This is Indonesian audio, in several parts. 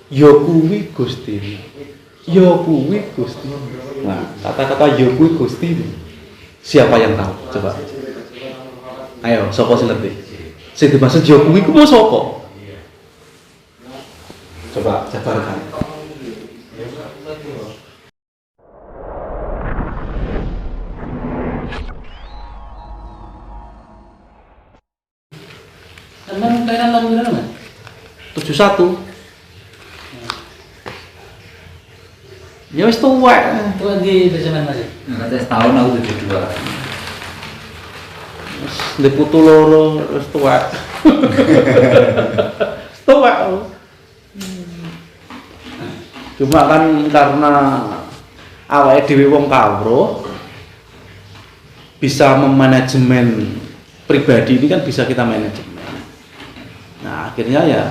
Ya kuwi Gusti. Ya kuwi Gusti. Nah, kata-kata ya kuwi Gusti. Siapa yang tahu? Coba. Ayo, sapa sing ngerti? Sing dimaksud ya kuwi ku sapa? Coba jabarkan. Teman kalian tahun berapa, Mas? 71. Ya wis tuwek. Tua di Besemen, Mas. Nanti setahun aku 72. Wis ndek putu loro wis tuwek. Tuwek. Cuma kan karena awake dhewe wong kawruh bisa memanajemen pribadi ini kan bisa kita manajemen. Nah, akhirnya ya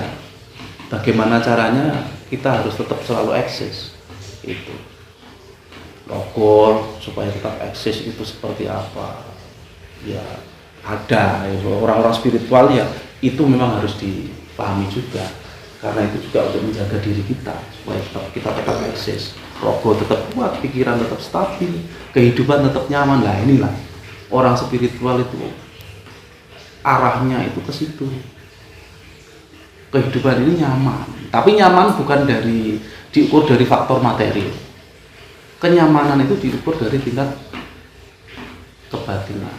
bagaimana caranya kita harus tetap selalu eksis. Itu logo supaya tetap eksis itu seperti apa ya ada orang-orang spiritual ya itu memang harus dipahami juga karena itu juga untuk menjaga diri kita supaya kita tetap eksis, logo tetap kuat, pikiran tetap stabil, kehidupan tetap nyaman. Lah inilah orang spiritual itu arahnya itu ke situ, kehidupan ini nyaman, tapi nyaman bukan diukur dari faktor materi. Kenyamanan itu diukur dari tingkat kebatinan.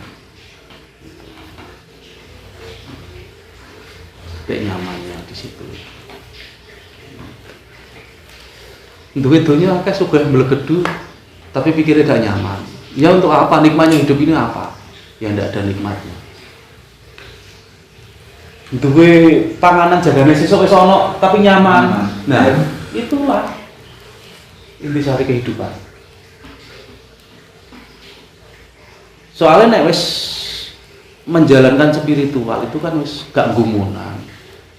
Kayak nyamannya di situ. Duit dunia akeh sugih mblegedu tapi pikirnya gak nyaman. Ya untuk apa nikmatnya hidup ini apa? Ya ndak ada nikmatnya. Duwe panganan jagane sesuk wis ana tapi nyaman. Nah, itulah intisari kehidupan. Soalnya nek wis menjalankan spiritual itu kan wis gak gumunan,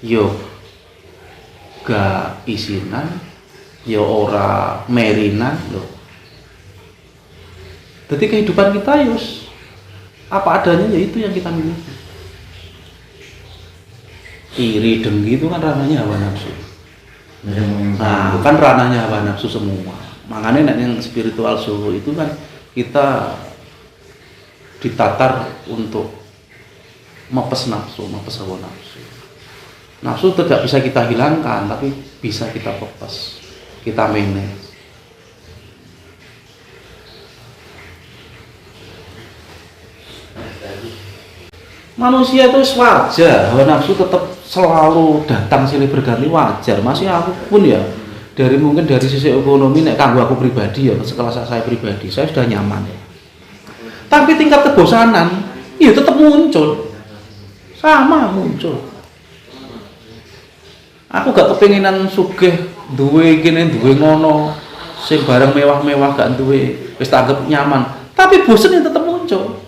yo gak isinan, yo ora merinan lho. Jadi kehidupan kita yus apa adanya, ya itu yang kita miliki. Iri dengki itu kan ranahnya hawa nafsu. Nah, kan ranahnya hawa nafsu semua. Makanya yang spiritual suhu itu kan kita ditatar untuk mepes nafsu, mepes hawa nafsu. Nafsu tidak bisa kita hilangkan, tapi bisa kita pepes, kita manage. Manusia itu wajar, hawa nafsu tetap selalu datang silih berganti, wajar. Masih aku pun ya, mungkin dari sisi ekonomi, nek kanggo aku pribadi ya, sekelas saya pribadi, saya sudah nyaman ya. Tapi tingkat kebosanan, ya tetap muncul, sama muncul. Aku gak kepengenan sugih, duwe gini, duwe ngono, sing barang mewah-mewah gak duwe, wis tanggap nyaman. Tapi bosen yang tetap muncul.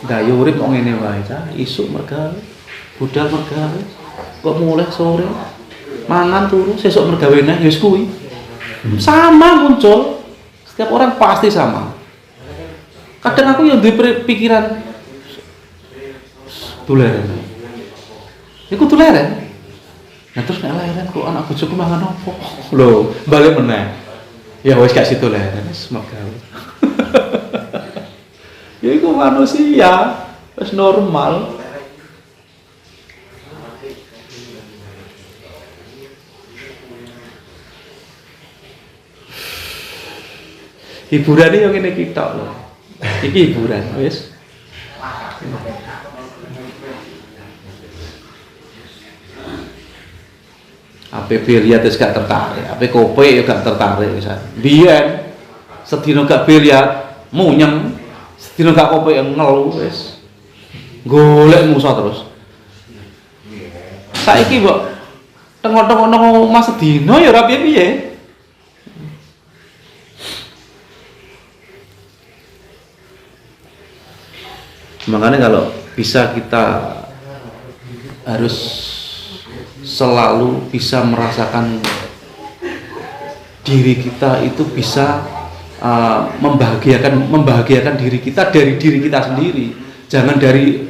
Dayo urip kok ngene wae cah, isuk mergawe, budal mergawe, kok mulai sore mangan turu, sesuk mergawe neh ya wis kuwi. Sama muncul. Setiap orang pasti sama. Kadang aku yang duwe pikiran tuleren. Iku tuleren. Nah terus nek leren kok anak bojoku mangan opo? Lho, balik meneh. Ya wis gak situ leren, wis mergawe. Ya itu manusia, wis normal. Hiburan ini yang ini kita loh. Iki hiburan, wis. Ape biliar wis gak tertarik, ape kopi gak tertarik wisan. Biyen sedina gak biliar, munyem. Sedina gak kopi ngelu wis. Golek musuh terus. Saiki mbok tengok-tengok nang omah sedina ya ora piye-piye. Makanya kalau bisa kita harus selalu bisa merasakan diri kita itu bisa membahagiakan diri kita dari diri kita sendiri, jangan dari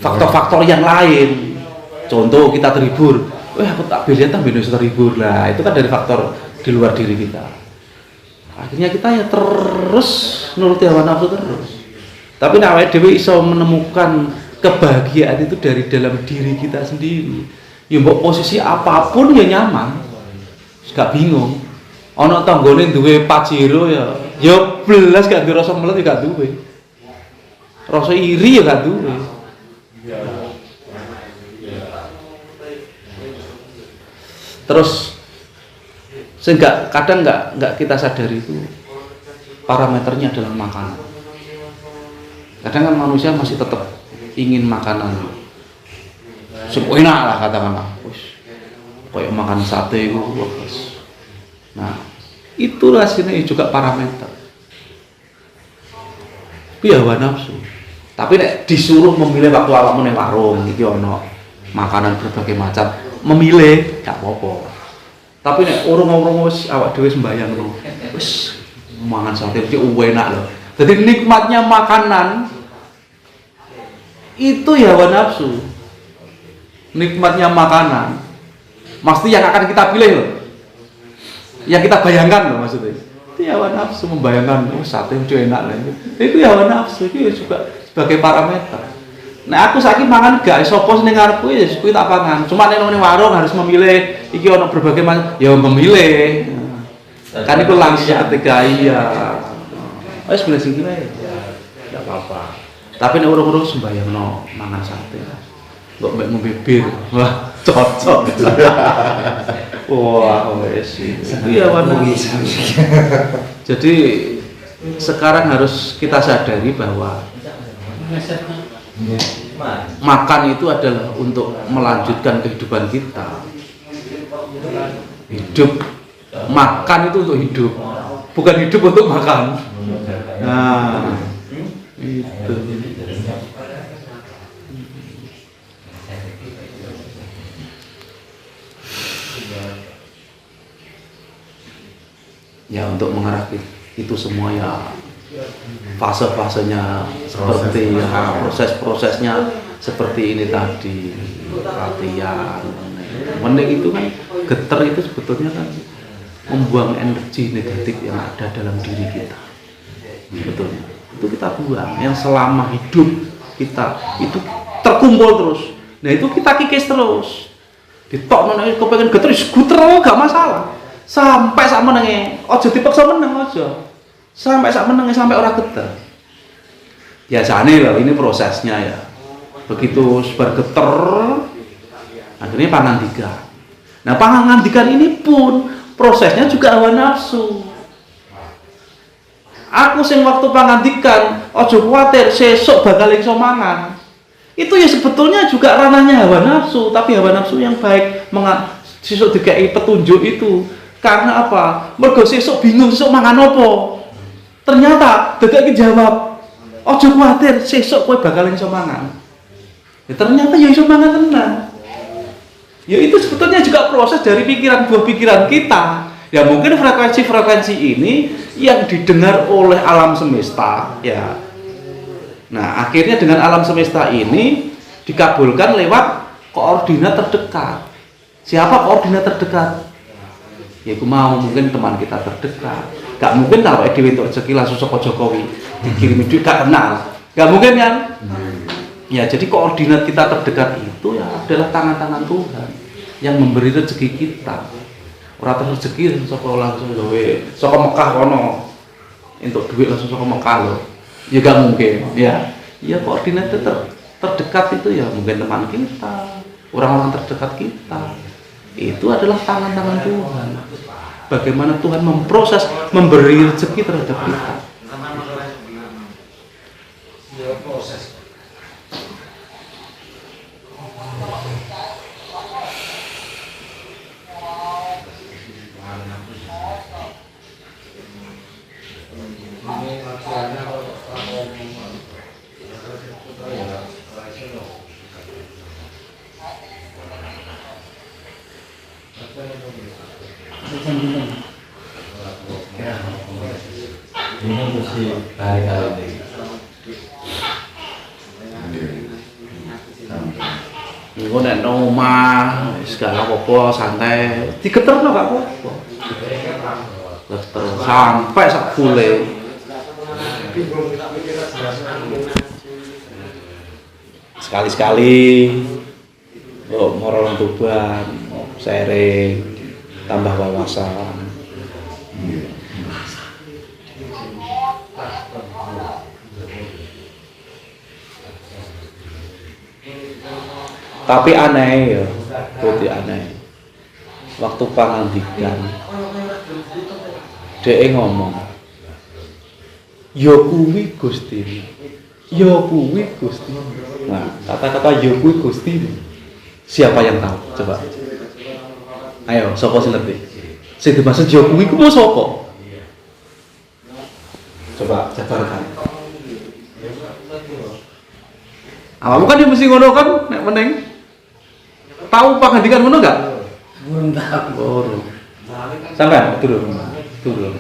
faktor-faktor yang lain. Contoh kita terhibur, aku tak bilihan tambah bisa terhibur lah. Itu kan dari faktor di luar diri kita. Akhirnya kita ya terus nuruti hawa nafsu terus. Tapi awake dhewe iso menemukan kebahagiaan itu dari dalam diri kita sendiri. Ya mbok posisi apapun ya nyaman. Gak bingung. Ana tanggane duwe Pajero ya belas gak duwe rasa melet ya gak duwe. Rasa iri ya gak duwe. Terus sehingga kadang nggak kita sadari itu parameternya adalah makanan. Kadang kan manusia masih tetap ingin makanan enak lah katakanlah, kayak makan sate itu bagus. Nah itulah sini juga parameter. Tapi hawa nafsu. Tapi nek disuruh memilih waktu awakmu ning warung iki ono makanan berbagai macam, memilih gak apa-apa. Tapi nek urung-urung wis awak dhewe sembayang lho. Wis mangan sate iki enak lho. Jadi nikmatnya makanan itu ya hawa nafsu. Nikmatnya makanan pasti yang akan kita pilih loh. Yang kita bayangkan loh maksudnya. Itu ya hawa nafsu, membayangkan sate itu enak lah. Itu ya hawa nafsu, itu juga sebagai parameter. Nah aku saiki mangan gak sapa sing ngarepku ya kuwi tak pangan. Cuma nek nang warung harus memilih iki ono berbagai macam ya memilih. Kan itu langsung ketika iya. Wis boleh sing kira ya. Enggak apa-apa. Tapi nek urung-urung sembayangno mangan sate. Kok mbek mbibir. Wah, cocok. Wah, wis. Iya warna. Jadi sekarang harus kita sadari bahwa makan itu adalah untuk melanjutkan kehidupan kita. Hidup, makan itu untuk hidup, bukan hidup untuk makan. Nah, itu. Ya untuk mengarah itu semua ya fase-fasenya seperti ya, proses-prosesnya seperti ini tadi, latihan. Menik itu kan getar itu sebetulnya kan membuang energi negatif yang ada dalam diri kita. Sebetulnya itu kita buang yang selama hidup kita itu terkumpul terus. Nah itu kita kikis terus. Ditok nang kepengen getar skuter gak masalah. Sampai sak menenge, aja dipaksa meneng aja. Sampai sak menenge sampai ora getar. Biasane loh ini prosesnya ya. Begitu bergetar akhirnya pangandikan. Nah, pangandikan ini pun prosesnya juga hawa nafsu. Aku sing waktu pangandikan, aja kuwatir sesuk bakal iso mangan. Itu ya sebetulnya juga ranahnya hawa nafsu, tapi hawa nafsu yang baik sesuk dikai petunjuk itu. Karena apa? Mergo sesuk bingung sesuk mangan apa. Ternyata dadake jawab, "Aja kuwatir, sesuk kowe bakal iso mangan." Ya ternyata ya iso mangan tenan. Ya itu sebetulnya juga proses dari buah pikiran kita. Ya mungkin frekuensi ini yang didengar oleh alam semesta, ya. Nah, akhirnya dengan alam semesta ini dikabulkan lewat koordinat terdekat. Siapa koordinat terdekat? Ya aku mau mungkin teman kita terdekat. Gak mungkin kalau Dewi untuk rezeki langsung saka Jokowi dikirimi duit gak kenal. Gak mungkin kan? Ya jadi koordinat kita terdekat itu ya adalah tangan-tangan Tuhan yang memberi rezeki kita. Ora terus rezeki saka langsung gawe saka Mekah kono. Untuk duit langsung saka Mekah loh. Ya gak mungkin, ya. Ya koordinat terdekat itu ya mungkin teman kita, orang-orang terdekat kita. Itu adalah tangan-tangan Tuhan. Bagaimana Tuhan memproses, memberi rezeki terhadap kita. Ini mesti balik kali ini. Engko nek nang omah wis gak apa-apa santai, digeterno gak apa-apa. Geter sampai sak fule. Sekali-sekali moro tuban, sharing, tambah wawasan. Tapi aneh ya, putih aneh. Waktu pangandikan, dia ngomong, yo kuwi Gusti, yo kuwi Gusti. Nah, kata-kata yo kuwi Gusti, siapa yang tahu? Coba, ayo, sapa sing ngerti? Sing dimaksud yo kuwi ku mau sapa? Coba jabarkan. Awakmu kan dia mesti ngono kan, nek meneng. Tahu pangandikan ngono enggak? Belum tahu. Burung. Sampai turun.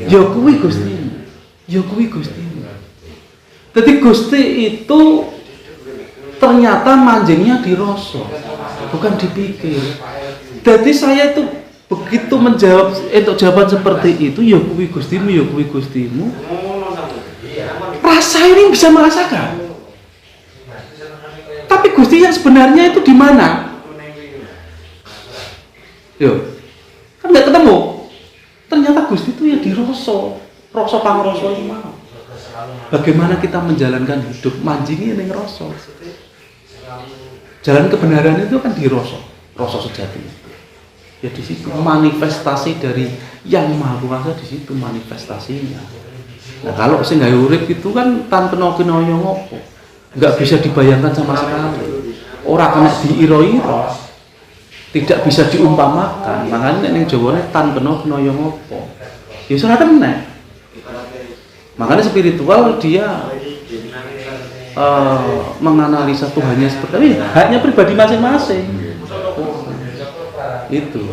Ya kuwi Gusti. Ya kuwi Gusti. Jadi Gusti itu ternyata manjingnya dirasa, bukan dipikir. Jadi saya itu begitu menjawab untuk jawaban seperti itu, ya kuwi Gustimu, ya kuwi Gustimu. Rasa ini bisa merasakan. Tapi Gusti yang sebenarnya itu di mana? Yo, kan nggak ketemu. Ternyata Gusti itu ya di rasa pangrasa iki mau. Bagaimana kita menjalankan hidup manjingi ning rasa. Jalan kebenaran itu kan di rasa sejati. Ya di situ manifestasi dari yang Maha Kuasa, di situ manifestasinya. Nah, kalau sing gawe urip itu kan tanpa kena-kena ngopo. Nggak bisa dibayangkan sama sekali. Ora kena diiro-iro, tidak bisa diumpamakan. Makanya ning Jawane tan kena kena ngopo. Ya ora tenan. Makanya spiritual dia menganalisa Tuhannya seperti ini, haknya pribadi masing-masing. Itu.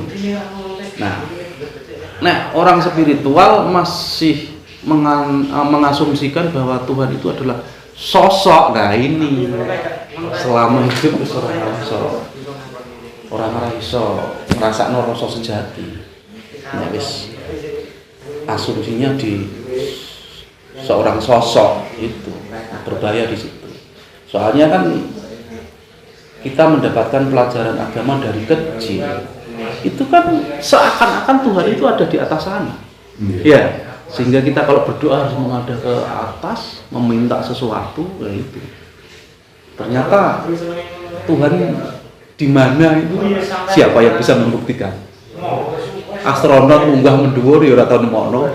Nah, orang spiritual masih mengasumsikan bahwa Tuhan itu adalah sosok. Nah ini selama hidup orang iso ngrasakno rasa sejati. Nah wis asumsinya di seorang sosok itu berbahaya di situ. Soalnya kan kita mendapatkan pelajaran agama dari kecil. Itu kan seakan-akan Tuhan itu ada di atas sana. Ya. Sehingga kita kalau berdoa harus menghadap ke atas, meminta sesuatu, ya itu. Ternyata Tuhan di mana itu siapa yang bisa membuktikan? Astronot munggah mendhuwur ya ora tau nemono.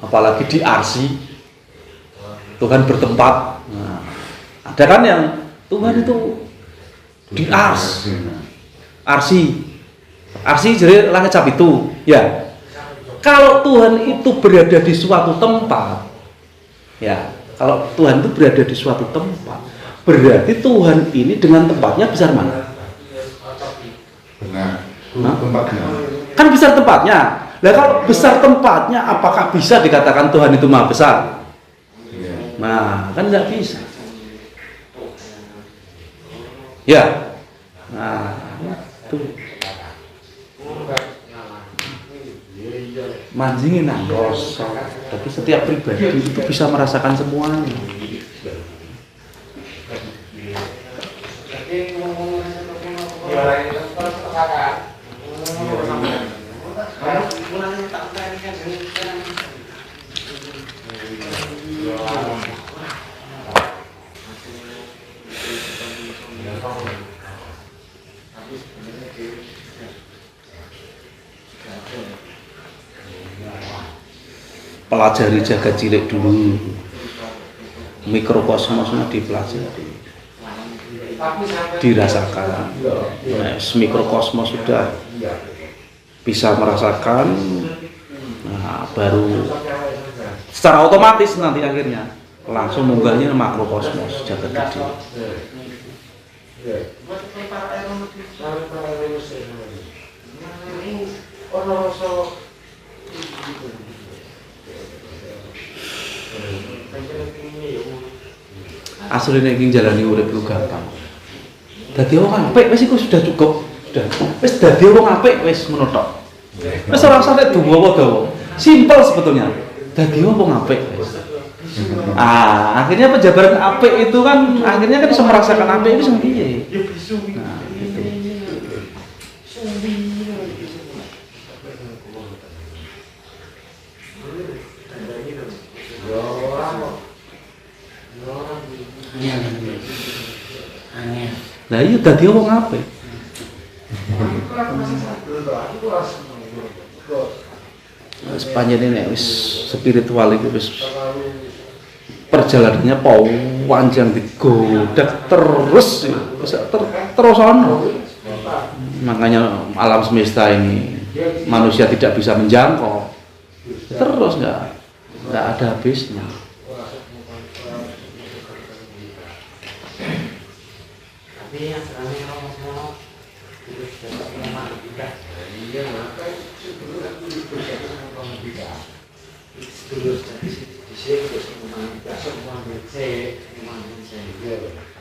Apalagi di arsi Tuhan bertempat. Nah, ada kan yang Tuhan itu di arsi jadi langit cap itu, ya. Kalau Tuhan itu berada di suatu tempat, ya, kalau Tuhan itu berada di suatu tempat, berarti Tuhan ini dengan tempatnya besar mana? Benar. Tempatnya. Kan besar tempatnya. Nah kalau besar tempatnya, apakah bisa dikatakan Tuhan itu maha besar? Nah, kan nggak bisa. Ya. Nah, itu. Manjingin nang rasa. Tapi setiap pribadi itu bisa merasakan semuanya. Pelajari jagat cilik dulu, mikrokosmosnya dipelajari, dirasakan. Nah, mikrokosmos sudah bisa merasakan, nah, baru secara otomatis nanti akhirnya langsung munggahnya makrokosmos jagat gede. Asline iki jalani urip ku gampang. dadi wong apik wis iku sudah cukup. Sudah. Wis dadi wong apik wis ngono tok. Wis ora usah nek dawa-dawa. Simpel sebetulnya. Dadi wong apik wis. Akhirnya penjabaran apik itu kan akhirnya kan bisa merasakan apik itu sing piye. Nah, itu. Aneh. Lah iya dadi wong apik. Wis panjenengan nek wis spiritual itu wis perjalanannya panjang digodak terus terus ono. Makanya alam semesta ini manusia tidak bisa menjangkau. Terus nggak ada habisnya. Tapi yang sekarang ngomong-ngomong terus sama kita. Iya, maka sebelum aku ngomong kita. Terus di sini terus ngomong kita semua ngecek, ngomong saya.